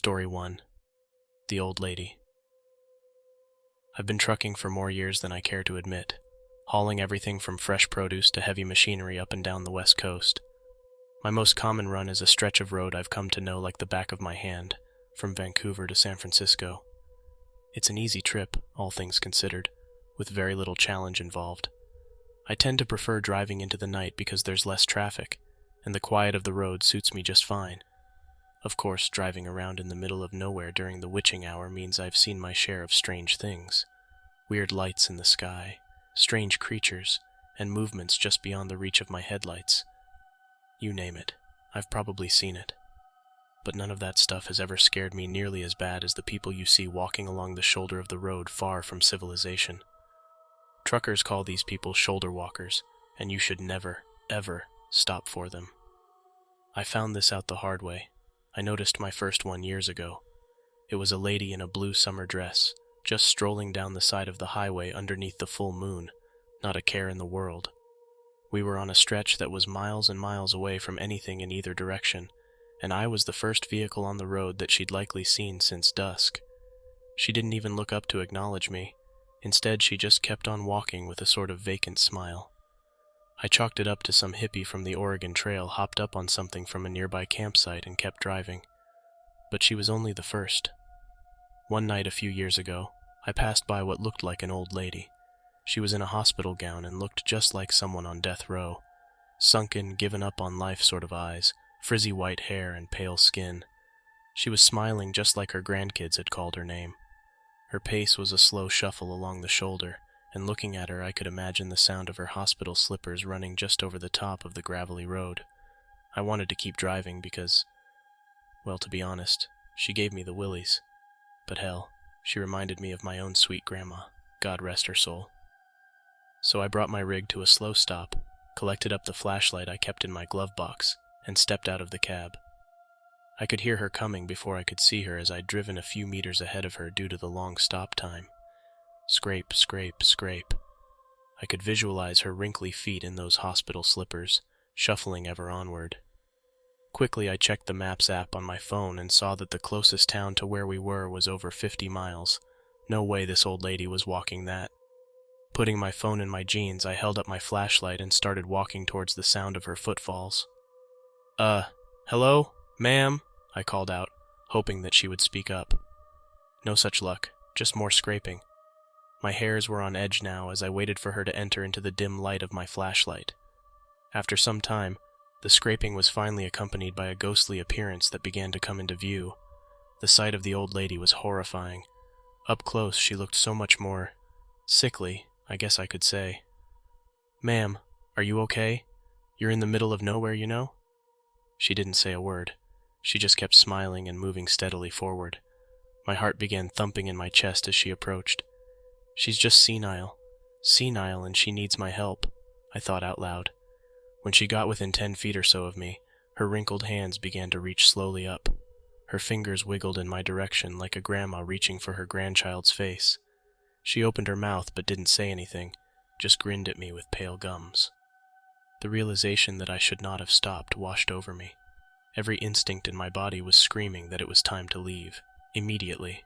Story 1. The Old Lady. I've been trucking for more years than I care to admit, hauling everything from fresh produce to heavy machinery up and down the West Coast. My most common run is a stretch of road I've come to know like the back of my hand, from Vancouver to San Francisco. It's an easy trip, all things considered, with very little challenge involved. I tend to prefer driving into the night because there's less traffic, and the quiet of the road suits me just fine. Of course, driving around in the middle of nowhere during the witching hour means I've seen my share of strange things. Weird lights in the sky, strange creatures, and movements just beyond the reach of my headlights. You name it, I've probably seen it. But none of that stuff has ever scared me nearly as bad as the people you see walking along the shoulder of the road far from civilization. Truckers call these people shoulder walkers, and you should never, ever stop for them. I found this out the hard way. I noticed my first one years ago. It was a lady in a blue summer dress, just strolling down the side of the highway underneath the full moon, not a care in the world. We were on a stretch that was miles and miles away from anything in either direction, and I was the first vehicle on the road that she'd likely seen since dusk. She didn't even look up to acknowledge me. Instead, she just kept on walking with a sort of vacant smile. I chalked it up to some hippie from the Oregon Trail hopped up on something from a nearby campsite and kept driving. But she was only the first. One night a few years ago, I passed by what looked like an old lady. She was in a hospital gown and looked just like someone on death row. Sunken, given up on life sort of eyes, frizzy white hair and pale skin. She was smiling just like her grandkids had called her name. Her pace was a slow shuffle along the shoulder, and looking at her I could imagine the sound of her hospital slippers running just over the top of the gravelly road. I wanted to keep driving because, well, to be honest, she gave me the willies. But hell, she reminded me of my own sweet grandma, God rest her soul. So I brought my rig to a slow stop, collected up the flashlight I kept in my glove box, and stepped out of the cab. I could hear her coming before I could see her as I'd driven a few meters ahead of her due to the long stop time. Scrape, scrape, scrape. I could visualize her wrinkly feet in those hospital slippers, shuffling ever onward. Quickly I checked the Maps app on my phone and saw that the closest town to where we were was over 50 miles. No way this old lady was walking that. Putting my phone in my jeans, I held up my flashlight and started walking towards the sound of her footfalls. Hello, ma'am? I called out, hoping that she would speak up. No such luck, just more scraping. My hairs were on edge now as I waited for her to enter into the dim light of my flashlight. After some time, the scraping was finally accompanied by a ghostly appearance that began to come into view. The sight of the old lady was horrifying. Up close, she looked so much more sickly, I guess I could say. "Ma'am, are you okay? You're in the middle of nowhere, you know?" She didn't say a word. She just kept smiling and moving steadily forward. My heart began thumping in my chest as she approached. She's just senile, and she needs my help, I thought out loud. When she got within 10 feet or so of me, her wrinkled hands began to reach slowly up. Her fingers wiggled in my direction like a grandma reaching for her grandchild's face. She opened her mouth but didn't say anything, just grinned at me with pale gums. The realization that I should not have stopped washed over me. Every instinct in my body was screaming that it was time to leave, immediately.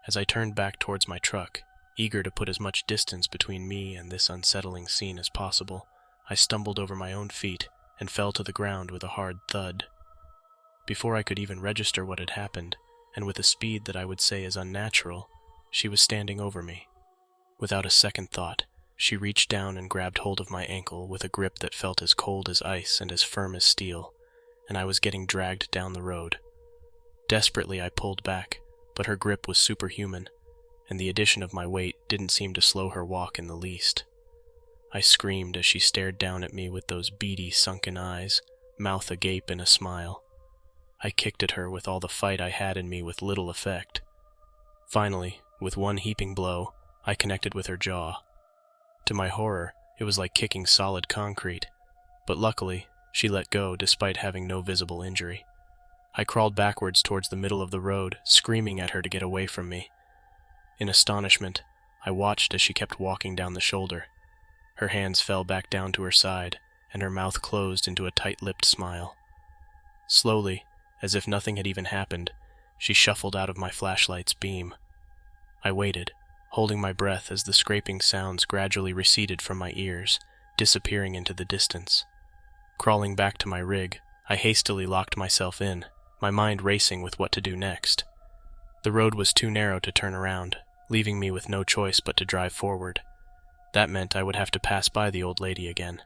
As I turned back towards my truck, eager to put as much distance between me and this unsettling scene as possible, I stumbled over my own feet and fell to the ground with a hard thud. Before I could even register what had happened, and with a speed that I would say is unnatural, she was standing over me. Without a second thought, she reached down and grabbed hold of my ankle with a grip that felt as cold as ice and as firm as steel, and I was getting dragged down the road. Desperately I pulled back, but her grip was superhuman, and the addition of my weight didn't seem to slow her walk in the least. I screamed as she stared down at me with those beady, sunken eyes, mouth agape in a smile. I kicked at her with all the fight I had in me with little effect. Finally, with one heaping blow, I connected with her jaw. To my horror, it was like kicking solid concrete, but luckily, she let go despite having no visible injury. I crawled backwards towards the middle of the road, screaming at her to get away from me. In astonishment, I watched as she kept walking down the shoulder. Her hands fell back down to her side, and her mouth closed into a tight-lipped smile. Slowly, as if nothing had even happened, she shuffled out of my flashlight's beam. I waited, holding my breath as the scraping sounds gradually receded from my ears, disappearing into the distance. Crawling back to my rig, I hastily locked myself in, my mind racing with what to do next. The road was too narrow to turn around, leaving me with no choice but to drive forward. That meant I would have to pass by the old lady again.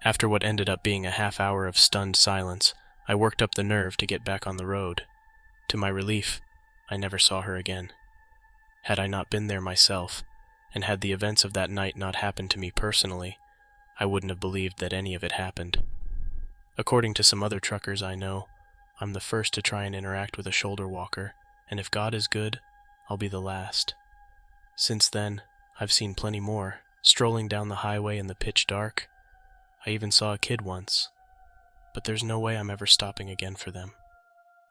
After what ended up being a half hour of stunned silence, I worked up the nerve to get back on the road. To my relief, I never saw her again. Had I not been there myself, and had the events of that night not happened to me personally, I wouldn't have believed that any of it happened. According to some other truckers I know, I'm the first to try and interact with a shoulder walker, and if God is good, I'll be the last. Since then, I've seen plenty more, strolling down the highway in the pitch dark. I even saw a kid once, but there's no way I'm ever stopping again for them.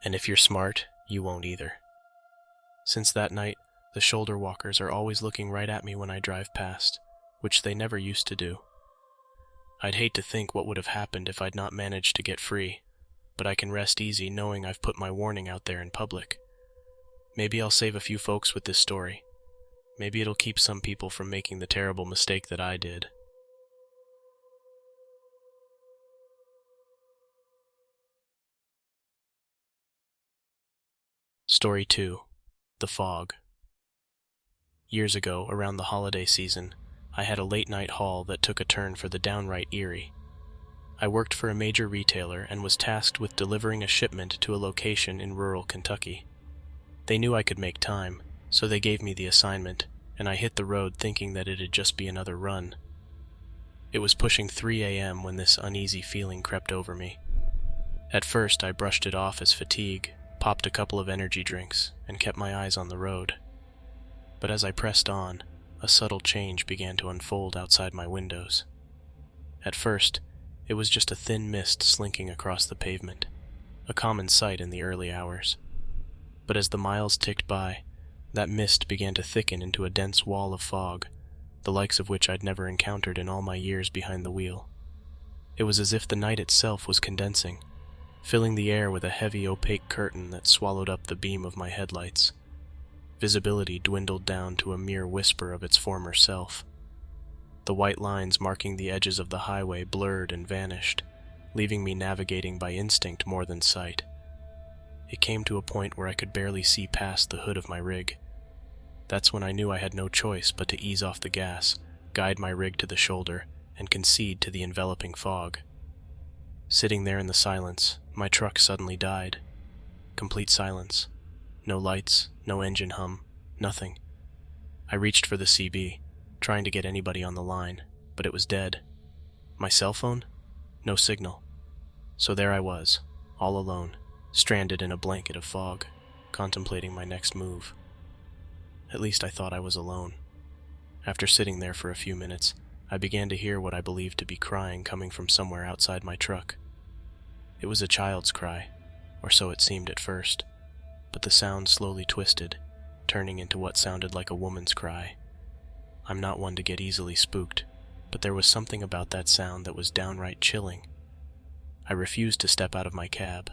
And if you're smart, you won't either. Since that night, the shoulder walkers are always looking right at me when I drive past, which they never used to do. I'd hate to think what would have happened if I'd not managed to get free, but I can rest easy knowing I've put my warning out there in public. Maybe I'll save a few folks with this story. Maybe it'll keep some people from making the terrible mistake that I did. Story 2. The Fog. Years ago, around the holiday season, I had a late-night haul that took a turn for the downright eerie. I worked for a major retailer and was tasked with delivering a shipment to a location in rural Kentucky. They knew I could make time, so they gave me the assignment, and I hit the road thinking that it'd just be another run. It was pushing 3 a.m. when this uneasy feeling crept over me. At first, I brushed it off as fatigue, popped a couple of energy drinks, and kept my eyes on the road. But as I pressed on, a subtle change began to unfold outside my windows. At first, it was just a thin mist slinking across the pavement, a common sight in the early hours. But as the miles ticked by, that mist began to thicken into a dense wall of fog, the likes of which I'd never encountered in all my years behind the wheel. It was as if the night itself was condensing, filling the air with a heavy opaque curtain that swallowed up the beam of my headlights. Visibility dwindled down to a mere whisper of its former self. The white lines marking the edges of the highway blurred and vanished, leaving me navigating by instinct more than sight. It came to a point where I could barely see past the hood of my rig. That's when I knew I had no choice but to ease off the gas, guide my rig to the shoulder, and concede to the enveloping fog. Sitting there in the silence, my truck suddenly died. Complete silence. No lights, no engine hum, nothing. I reached for the CB, trying to get anybody on the line, but it was dead. My cell phone? No signal. So there I was, all alone, stranded in a blanket of fog, contemplating my next move. At least I thought I was alone. After sitting there for a few minutes, I began to hear what I believed to be crying coming from somewhere outside my truck. It was a child's cry, or so it seemed at first, but the sound slowly twisted, turning into what sounded like a woman's cry. I'm not one to get easily spooked, but there was something about that sound that was downright chilling. I refused to step out of my cab.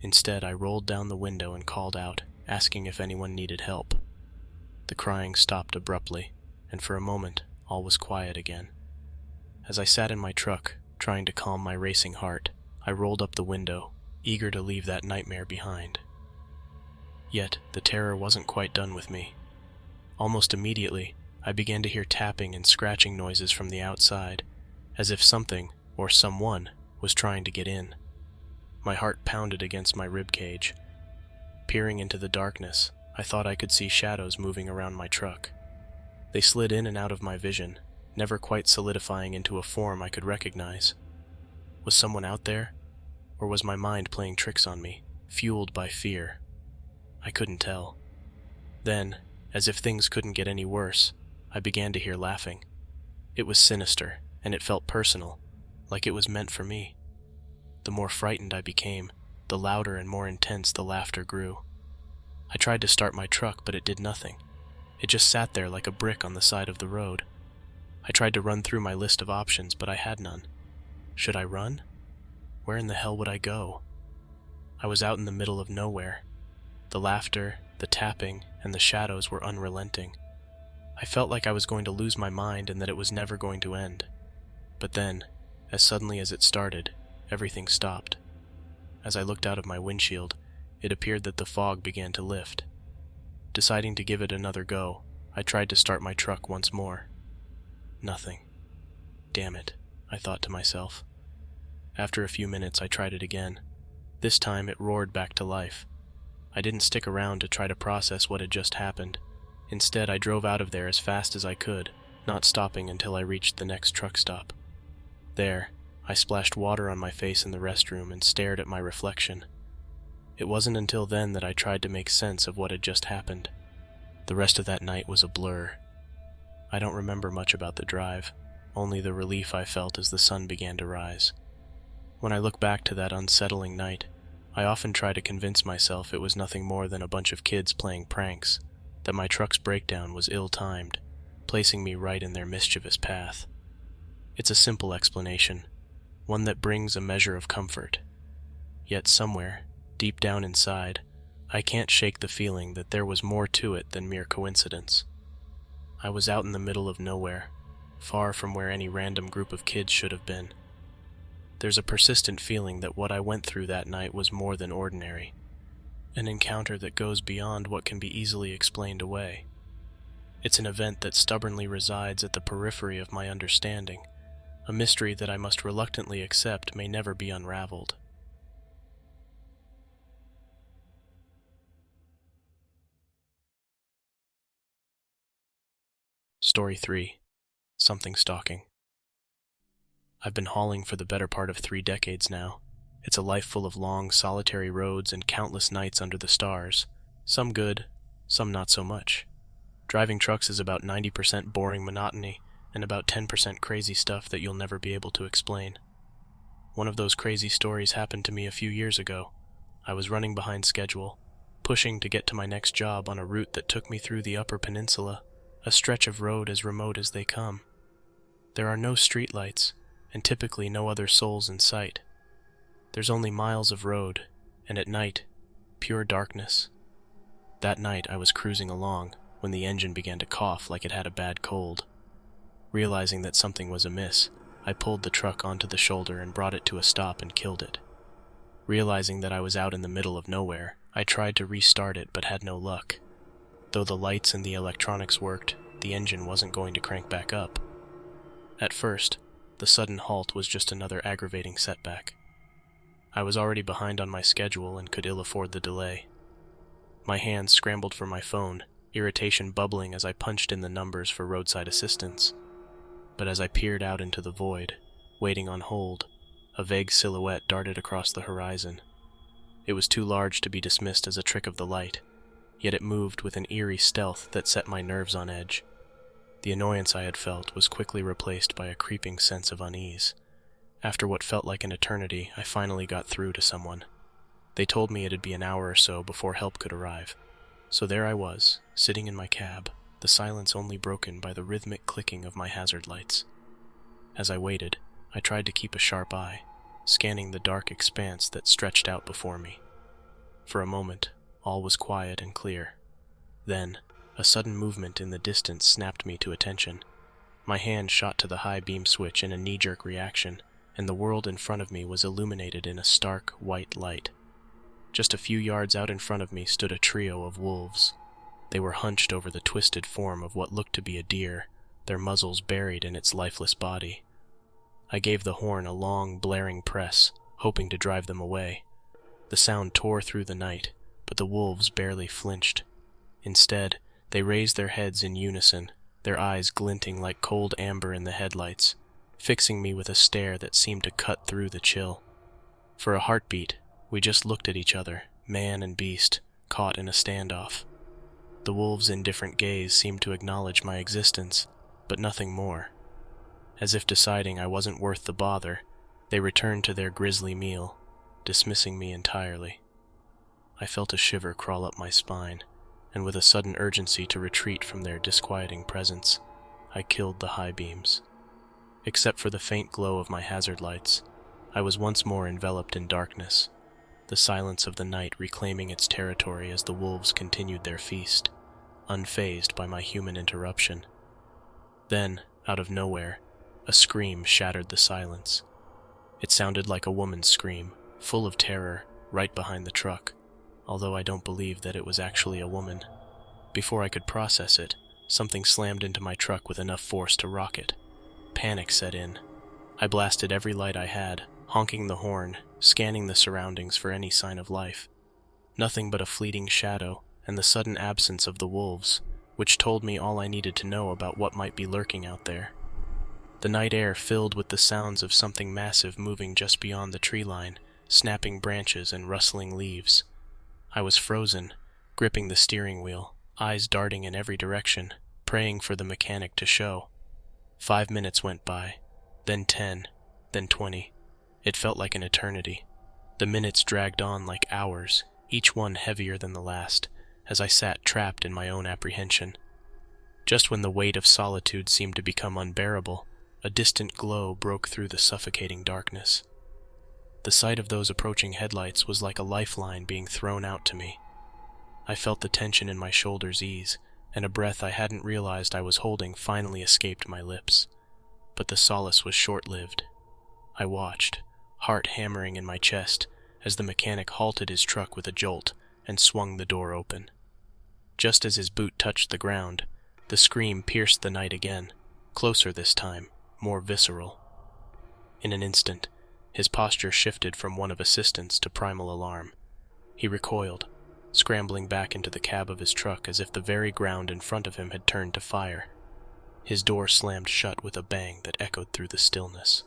Instead, I rolled down the window and called out, asking if anyone needed help. The crying stopped abruptly, and for a moment, all was quiet again. As I sat in my truck, trying to calm my racing heart, I rolled up the window, eager to leave that nightmare behind. Yet, the terror wasn't quite done with me. Almost immediately, I began to hear tapping and scratching noises from the outside, as if something, or someone, was trying to get in. My heart pounded against my ribcage. Peering into the darkness, I thought I could see shadows moving around my truck. They slid in and out of my vision, never quite solidifying into a form I could recognize. Was someone out there? Or was my mind playing tricks on me, fueled by fear? I couldn't tell. Then, as if things couldn't get any worse, I began to hear laughing. It was sinister, and it felt personal, like it was meant for me. The more frightened I became, the louder and more intense the laughter grew. I tried to start my truck, but it did nothing. It just sat there like a brick on the side of the road. I tried to run through my list of options, but I had none. Should I run? Where in the hell would I go? I was out in the middle of nowhere. The laughter, the tapping, and the shadows were unrelenting. I felt like I was going to lose my mind and that it was never going to end. But then, as suddenly as it started, everything stopped. As I looked out of my windshield, it appeared that the fog began to lift. Deciding to give it another go, I tried to start my truck once more. Nothing. Damn it, I thought to myself. After a few minutes, I tried it again. This time, it roared back to life. I didn't stick around to try to process what had just happened. Instead, I drove out of there as fast as I could, not stopping until I reached the next truck stop. There, I splashed water on my face in the restroom and stared at my reflection. It wasn't until then that I tried to make sense of what had just happened. The rest of that night was a blur. I don't remember much about the drive, only the relief I felt as the sun began to rise. When I look back to that unsettling night, I often try to convince myself it was nothing more than a bunch of kids playing pranks, that my truck's breakdown was ill-timed, placing me right in their mischievous path. It's a simple explanation, one that brings a measure of comfort. Yet somewhere, deep down inside, I can't shake the feeling that there was more to it than mere coincidence. I was out in the middle of nowhere, far from where any random group of kids should have been. There's a persistent feeling that what I went through that night was more than ordinary, an encounter that goes beyond what can be easily explained away. It's an event that stubbornly resides at the periphery of my understanding, a mystery that I must reluctantly accept may never be unraveled. Story 3. Something Stalking. I've been hauling for the better part of 3 decades now. It's a life full of long, solitary roads and countless nights under the stars. Some good, some not so much. Driving trucks is about 90% boring monotony and about 10% crazy stuff that you'll never be able to explain. One of those crazy stories happened to me a few years ago. I was running behind schedule, pushing to get to my next job on a route that took me through the Upper Peninsula, a stretch of road as remote as they come. There are no streetlights, and typically no other souls in sight. There's only miles of road, and at night, pure darkness. That night I was cruising along when the engine began to cough like it had a bad cold. Realizing that something was amiss, I pulled the truck onto the shoulder and brought it to a stop and killed it. Realizing that I was out in the middle of nowhere, I tried to restart it but had no luck. Though the lights and the electronics worked, the engine wasn't going to crank back up. At first, the sudden halt was just another aggravating setback. I was already behind on my schedule and could ill afford the delay. My hands scrambled for my phone, irritation bubbling as I punched in the numbers for roadside assistance. But as I peered out into the void, waiting on hold, a vague silhouette darted across the horizon. It was too large to be dismissed as a trick of the light, yet it moved with an eerie stealth that set my nerves on edge. The annoyance I had felt was quickly replaced by a creeping sense of unease. After what felt like an eternity, I finally got through to someone. They told me it'd be an hour or so before help could arrive. So there I was, sitting in my cab, the silence only broken by the rhythmic clicking of my hazard lights. As I waited, I tried to keep a sharp eye, scanning the dark expanse that stretched out before me. For a moment, all was quiet and clear. Then, a sudden movement in the distance snapped me to attention. My hand shot to the high beam switch in a knee-jerk reaction, and the world in front of me was illuminated in a stark, white light. Just a few yards out in front of me stood a trio of wolves. They were hunched over the twisted form of what looked to be a deer, their muzzles buried in its lifeless body. I gave the horn a long, blaring press, hoping to drive them away. The sound tore through the night, but the wolves barely flinched. Instead, they raised their heads in unison, their eyes glinting like cold amber in the headlights, fixing me with a stare that seemed to cut through the chill. For a heartbeat, we just looked at each other, man and beast, caught in a standoff. The wolves' indifferent gaze seemed to acknowledge my existence, but nothing more. As if deciding I wasn't worth the bother, they returned to their grisly meal, dismissing me entirely. I felt a shiver crawl up my spine, and with a sudden urgency to retreat from their disquieting presence, I killed the high beams. Except for the faint glow of my hazard lights, I was once more enveloped in darkness. the silence of the night reclaiming its territory as the wolves continued their feast, unfazed by my human interruption. Then, out of nowhere, a scream shattered the silence. It sounded like a woman's scream, full of terror, right behind the truck, although I don't believe that it was actually a woman. Before I could process it, something slammed into my truck with enough force to rock it. Panic set in. I blasted every light I had, honking the horn, scanning the surroundings for any sign of life. Nothing but a fleeting shadow and the sudden absence of the wolves, which told me all I needed to know about what might be lurking out there. The night air filled with the sounds of something massive moving just beyond the tree line, snapping branches and rustling leaves. I was frozen, gripping the steering wheel, eyes darting in every direction, praying for the mechanic to show. 5 minutes went by, then 10, then 20. It felt like an eternity. The minutes dragged on like hours, each one heavier than the last, as I sat trapped in my own apprehension. Just when the weight of solitude seemed to become unbearable, a distant glow broke through the suffocating darkness. The sight of those approaching headlights was like a lifeline being thrown out to me. I felt the tension in my shoulders ease, and a breath I hadn't realized I was holding finally escaped my lips. But the solace was short-lived. I watched, heart hammering in my chest, as the mechanic halted his truck with a jolt and swung the door open. Just as his boot touched the ground, the scream pierced the night again, closer this time, more visceral. In an instant, his posture shifted from one of assistance to primal alarm. He recoiled, scrambling back into the cab of his truck as if the very ground in front of him had turned to fire. His door slammed shut with a bang that echoed through the stillness.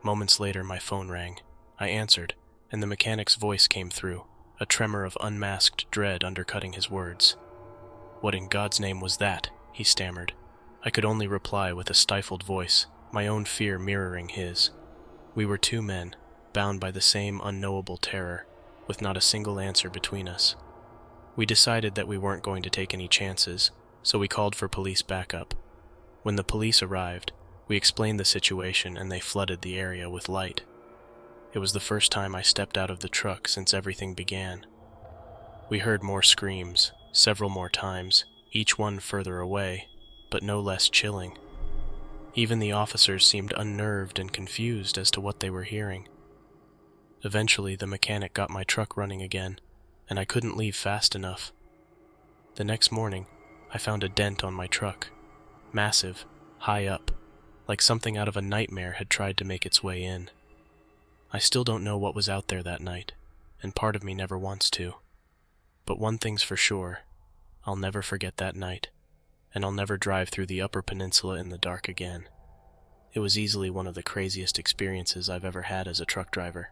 Moments later, my phone rang. I answered, and the mechanic's voice came through, a tremor of unmasked dread undercutting his words. "What in God's name was that?" he stammered. I could only reply with a stifled voice, my own fear mirroring his. We were two men, bound by the same unknowable terror, with not a single answer between us. We decided that we weren't going to take any chances, so we called for police backup. When the police arrived, we explained the situation and they flooded the area with light. It was the first time I stepped out of the truck since everything began. We heard more screams, several more times, each one further away, but no less chilling. Even the officers seemed unnerved and confused as to what they were hearing. Eventually, the mechanic got my truck running again, and I couldn't leave fast enough. The next morning, I found a dent on my truck. Massive, high up, like something out of a nightmare had tried to make its way in. I still don't know what was out there that night, and part of me never wants to. But one thing's for sure, I'll never forget that night, and I'll never drive through the Upper Peninsula in the dark again. It was easily one of the craziest experiences I've ever had as a truck driver.